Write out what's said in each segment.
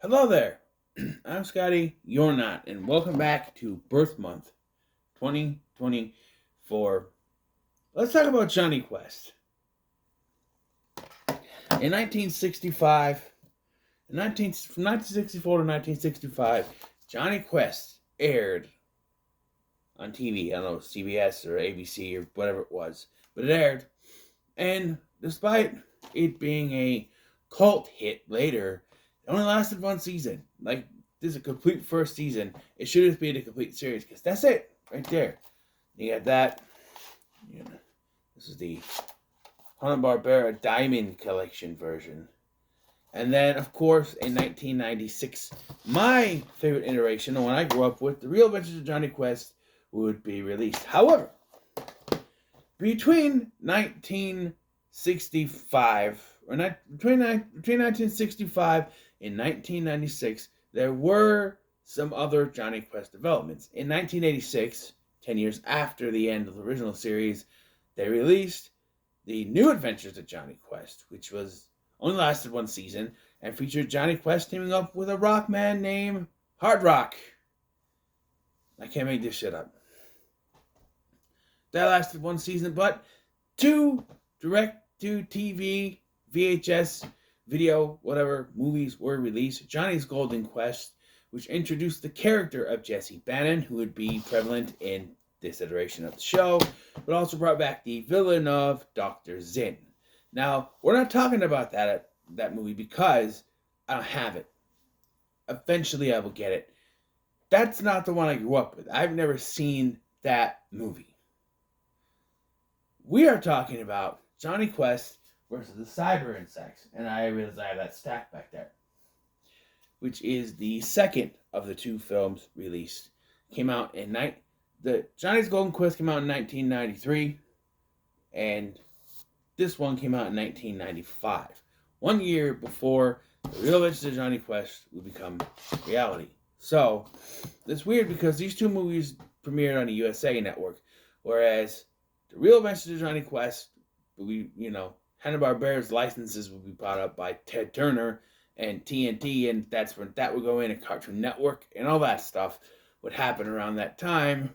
Hello there. I'm Scotty. You're not. And welcome back to Birth Month 2024. Let's talk about Johnny Quest. In 1965, from 1964 to 1965, Johnny Quest aired on TV. I don't know, CBS or ABC or whatever it was. But it aired. And despite it being a cult hit later, it only lasted one season. Like, this is a complete first season. It should have been a complete series because that's it right there. You got that. Yeah. This is the Hanna-Barbera Diamond Collection version. And then, of course, in 1996, my favorite iteration, the one I grew up with, The Real Adventures of Johnny Quest, would be released. However, between 1965 or between 1965 and 1996, there were some other Johnny Quest developments. In 1986, 10 years after the end of the original series, they released The New Adventures of Johnny Quest, which was only lasted one season and featured Johnny Quest teaming up with a rock man named Hard Rock. I can't make this shit up. That lasted one season, but two direct-to-TV, VHS, video, whatever, movies were released. Johnny's Golden Quest, which introduced the character of Jesse Bannon, who would be prevalent in this iteration of the show, but also brought back the villain of Dr. Zinn. Now, we're not talking about that movie because I don't have it. Eventually, I will get it. That's not the one I grew up with. I've never seen that movie. We are talking about Johnny Quest versus the Cyber Insects, and I realize I have that stack back there, which is the second of the two films released. Came out in the Johnny's Golden Quest came out in 1993, and this one came out in 1995, 1 year before The Real Adventures of Johnny Quest would become reality. So, it's weird because these two movies premiered on the USA Network, whereas The Real Adventures of Johnny Quest, Hanna-Barbera's licenses would be bought up by Ted Turner and TNT, and that's when that would go in, a Cartoon Network, and all that stuff would happen around that time.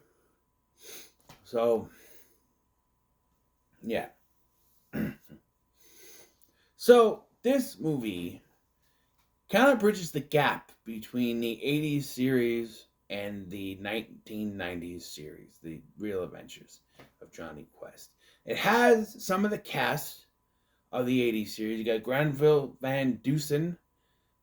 So, yeah. So, this movie kind of bridges the gap between the 80s series and the 1990s series, The Real Adventures of Johnny Quest. It has some of the cast of the 80s series. You got Granville Van Dusen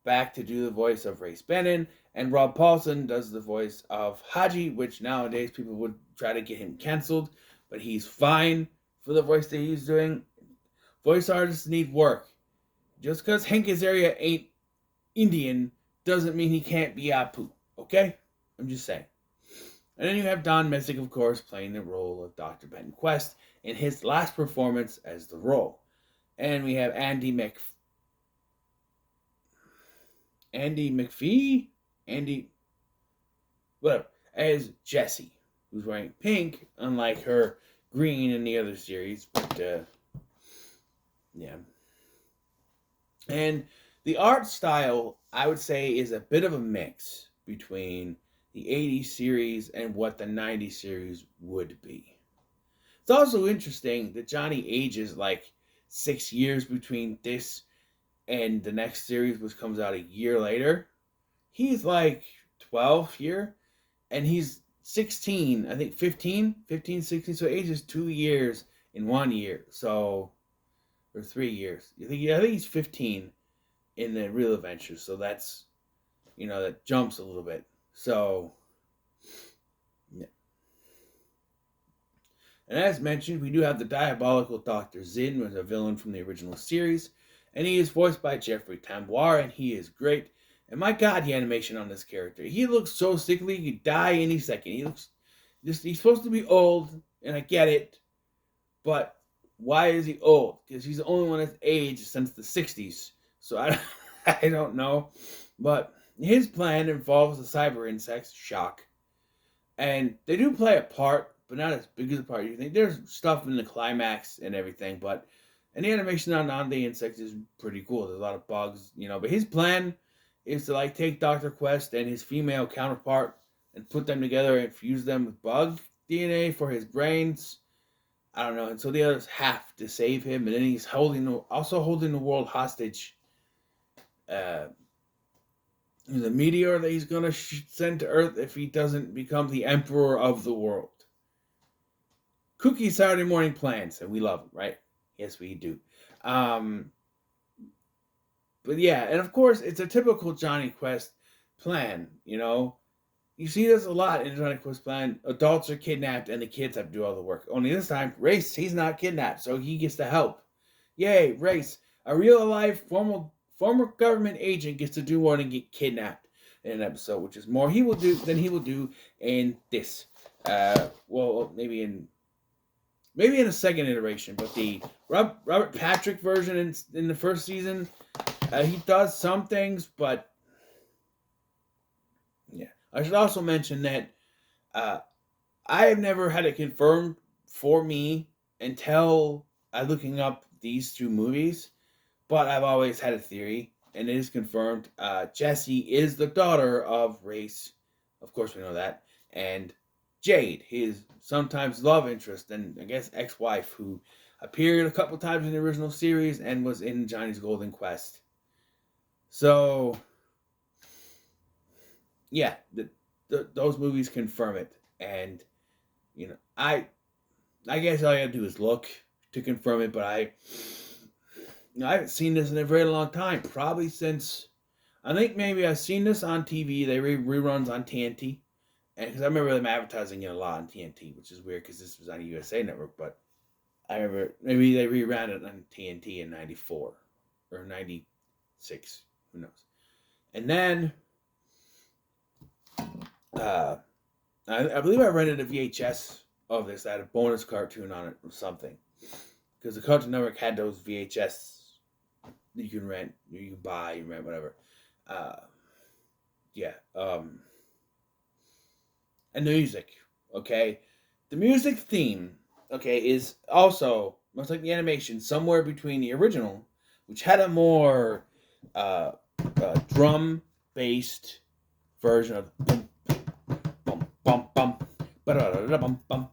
back to do the voice of Race Bannon, and Rob Paulsen does the voice of Haji, which nowadays people would try to get him canceled, but he's fine for the voice that he's doing. Voice artists need work. Just because Hank Azaria ain't Indian doesn't mean he can't be Apu, okay? I'm just saying. And then you have Don Messick, of course, playing the role of Dr. Benton Quest in his last performance as the role. And we have Andy McPhee? Whatever, as Jessie, who's wearing pink, unlike her green in the other series. But, yeah. And the art style, I would say, is a bit of a mix between the 80s series and what the 90s series would be. It's also interesting that Johnny ages like 6 years between this and the next series, which comes out a year later. He's like 12 here, and he's 16, I think 15, 16, so ages 2 years in 1 year, so, or 3 years. I think he's 15 in the Real Adventures, so that's, that jumps a little bit. So, yeah. And as mentioned, we do have the diabolical Dr. Zinn, who is a villain from the original series, and he is voiced by Jeffrey Tambor, and he is great. And my God, the animation on this character. He looks so sickly, he could die any second. He's supposed to be old, and I get it, but why is he old? Because he's the only one that's aged since the 60s. So I don't know. But his plan involves the cyber insects, shock. And they do play a part, but not as big as a part you think. There's stuff in the climax and everything, and the animation on the insects is pretty cool. There's a lot of bugs, but his plan is to like take Dr. Quest and his female counterpart and put them together and fuse them with bug DNA for his brains. I don't know. And so the others have to save him, and then he's also holding the world hostage. Uh, the meteor that he's gonna send to Earth if he doesn't become the emperor of the world. Kooky Saturday morning plans, and we love them, right? Yes, we do. But yeah, and of course, it's a typical Jonny Quest plan. You see this a lot in Jonny Quest plan. Adults are kidnapped, and the kids have to do all the work. Only this time, Race, he's not kidnapped, so he gets to help. Yay, Race, a real life former government agent gets to do more than get kidnapped in an episode, which is more he will do in this. Well, maybe in a second iteration, but the Robert Patrick version in the first season, he does some things, but yeah. I should also mention that I have never had it confirmed for me until looking up these two movies, but I've always had a theory, and it is confirmed. Jessie is the daughter of Race, of course we know that, and Jade, his sometimes love interest and I guess ex-wife, who appeared a couple times in the original series and was in Johnny's Golden Quest. So, yeah, those movies confirm it, and I guess all I gotta do is look to confirm it, but I haven't seen this in a very long time, probably since I think maybe I've seen this on TV. They reruns on TNT, and because I remember them advertising it a lot on TNT, which is weird because this was on a USA network, but I remember maybe they reran it on TNT in '94 or '96, who knows? And then I believe I rented a VHS of this that had a bonus cartoon on it or something, because the Cartoon Network had those VHS that you can rent, you can buy, you can rent, whatever. Yeah. And the music, okay? The music theme, okay, is also, much like the animation, somewhere between the original, which had a more drum-based version of bum bum bum bum bum bum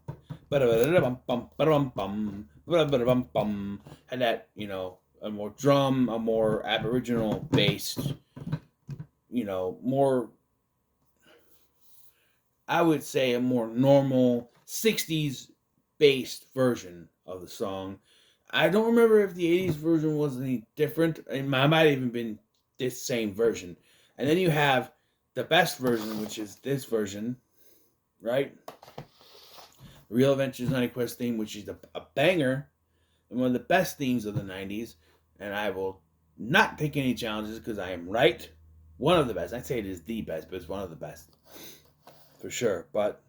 bum bum, had that, a more drum, a more Aboriginal based, more, I would say, a more normal 60s based version of the song. I don't remember if the 80s version was any different. It might have even been this same version. And then you have the best version, which is this version, right? The Real Adventures Night Quest theme, which is a banger and one of the best themes of the 90s. And I will not pick any challenges because I am right. One of the best. I'd say it is the best, but it's one of the best. For sure. But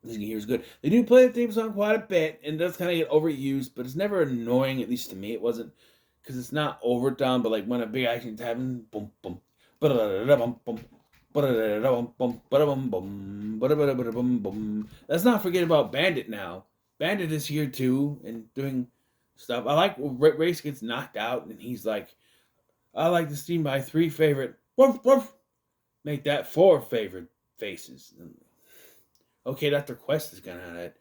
this here is good. They do play the theme song quite a bit, and it does kind of get overused, but it's never annoying, at least to me. It wasn't, because it's not overdone, but like when a big action's happening, boom, boom, ba-da-da-da-bum, boom, ba-da-da-da-bum, boom, ba-da-bum, boom, ba-da-ba-da-ba-da-bum, boom. Let's not forget about Bandit now. Bandit is here too, and doing stuff. I like when Race gets knocked out, and he's like, I like this team by 3 favorite. Woof, woof. Make that 4 favorite faces. Okay, Dr. Quest is gonna have that.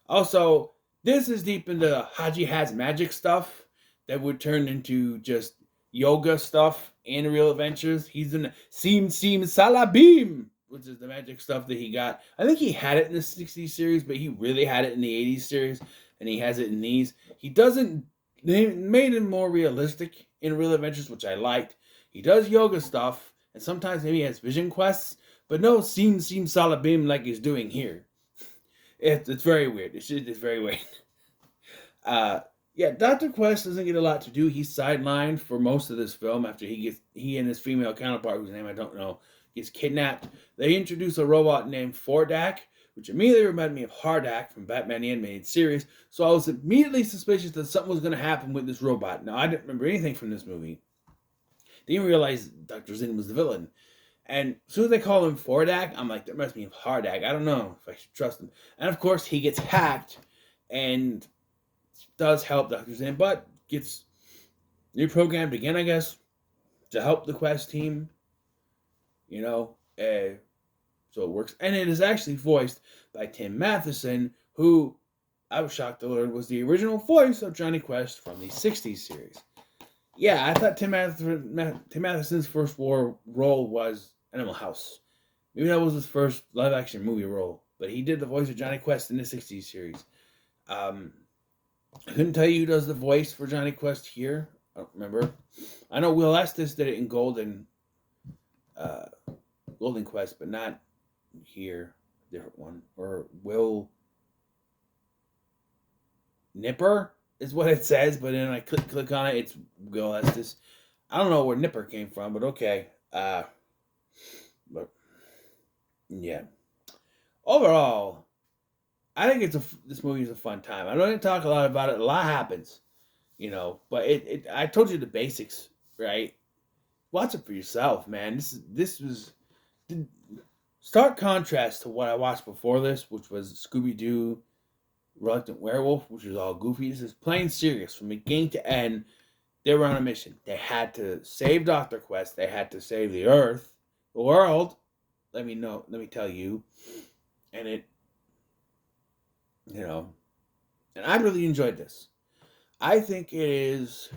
Also, this is deep into Haji Has magic stuff that would turn into just yoga stuff in Real Adventures. He's in Sim Salabim, which is the magic stuff that he got. I think he had it in the 60s series, but he really had it in the 80s series, and he has it in these. He doesn't, they made him more realistic in Real Adventures, which I liked. He does yoga stuff, and sometimes maybe he has vision quests, but no Sim Salabim like he's doing here. It's very weird. It's very weird. Yeah, Dr. Quest doesn't get a lot to do. He's sidelined for most of this film after he and his female counterpart, whose name I don't know, gets kidnapped. They introduce a robot named Fordak, which immediately reminded me of Hardak from Batman the Animated Series. So I was immediately suspicious that something was going to happen with this robot. Now, I didn't remember anything from this movie. Didn't realize Dr. Zinn was the villain. And as soon as they call him Fordak, I'm like, that must be Hardak. I don't know if I should trust him. And of course, he gets hacked and does help Dr. Zinn, but gets reprogrammed again, I guess. to help the Quest team. You know, so it works, and it is actually voiced by Tim Matheson, who I was shocked to learn was the original voice of Jonny Quest from the '60s series. Yeah, I thought Tim Matheson's first war role was Animal House. Maybe that was his first live action movie role, but he did the voice of Jonny Quest in the '60s series. Um, I couldn't tell you who does the voice for Jonny Quest here. I don't remember. I know Will Estes did it in uh, Golden Quest, but not here. Different one. Or Will Nipper is what it says, but then I click on it, it's Will Estes. I don't know where Nipper came from, but okay. But yeah. Overall, I think this movie is a fun time. I don't need to talk a lot about it. A lot happens, but I told you the basics, right? Watch it for yourself, man. This was stark contrast to what I watched before this, which was Scooby Doo, Reluctant Werewolf, which was all goofy. This is plain serious from beginning to end. They were on a mission. They had to save Dr. Quest. They had to save the Earth, the world. Let me tell you. And and I really enjoyed this. I think it is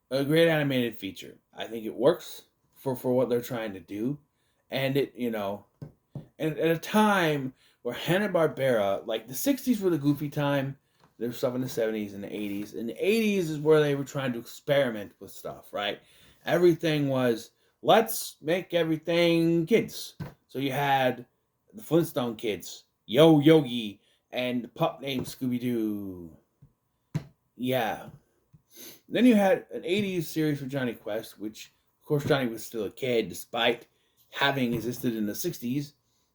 a great animated feature. I think it works for what they're trying to do. And and at a time where Hanna-Barbera, like the 60s were the goofy time, there was stuff in the 70s and the 80s. And the 80s is where they were trying to experiment with stuff, right? Everything was, let's make everything kids. So you had the Flintstone kids, Yo Yogi, and the pup named Scooby-Doo. Yeah. Then you had an 80s series for Jonny Quest, which, of course, Jonny was still a kid, despite having existed in the 60s.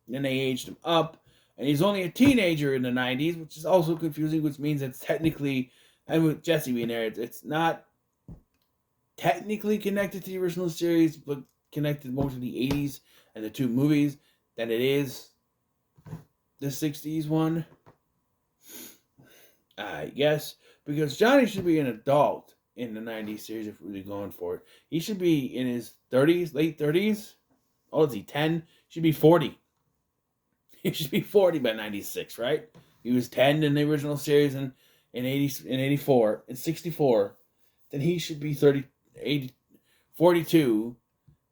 Then they aged him up, and he's only a teenager in the 90s, which is also confusing, which means it's technically, and with Jesse being there, it's not technically connected to the original series, but connected more to the 80s and the two movies than it is the 60s one. I guess, because Jonny should be an adult in the 90s series if we're really going for it. He should be in his 30s, late 30s. Oh, is he 10? Should be 40. He should be 40 by 96, right? He was 10 in the original series in 84, in 64. Then he should be 42.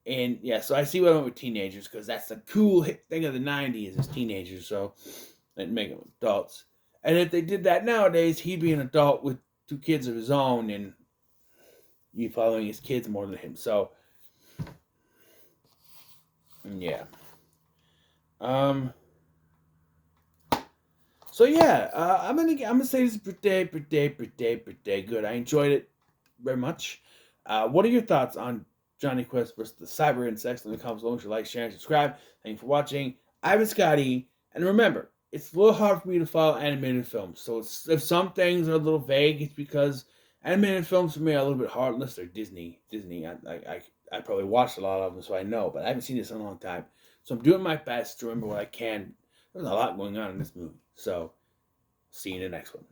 And yeah, so I see what I went with teenagers, because that's the cool hip thing of the 90s is teenagers. So they'd make them adults. And if they did that nowadays, he'd be an adult with two kids of his own, and you following his kids more than him. So yeah. So yeah, I'm gonna say this is pretty good. I enjoyed it very much. What are your thoughts on Jonny Quest versus the Cyber Insects? Let me comment below. Make sure you like, share, and subscribe. Thank you for watching. I've been Scotty, and remember, it's a little hard for me to follow animated films. So if some things are a little vague, it's because animated films for me are a little bit hard, unless they're Disney. I probably watched a lot of them, so I know, but I haven't seen this in a long time. So I'm doing my best to remember what I can. There's a lot going on in this movie. So, see you in the next one.